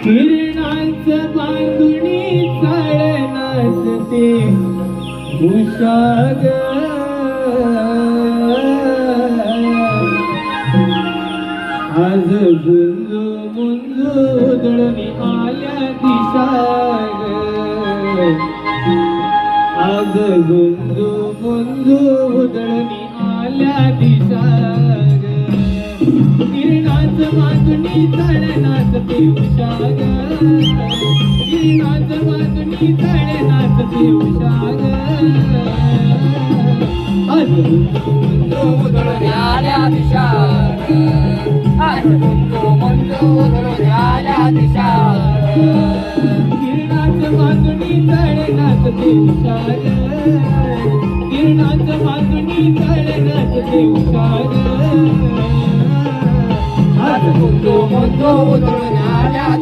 किरणांचं बांधुणी चाळ नाचते उषा ग आज गुंजू मुंजू उधळणी आल्या दिशा ग आज गुंजू मुंजू उधळणी आल्या दिशा ग किरणांचं बांधुणी चाळ नाचते उषा ग किरणांचं बांधुणी चाळ नाचते उषा ग आज गुंजू मुंजू उधळणी आल्या दिशा आज गुंजू मुंजू उधळून आल्या दिशा किरणांचं बांधुणी चाळ नाचते उषा ग किरणांचं बांधुणी चाळ नाचते उषा ग आज गुंजू मुंजू उधळून आल्या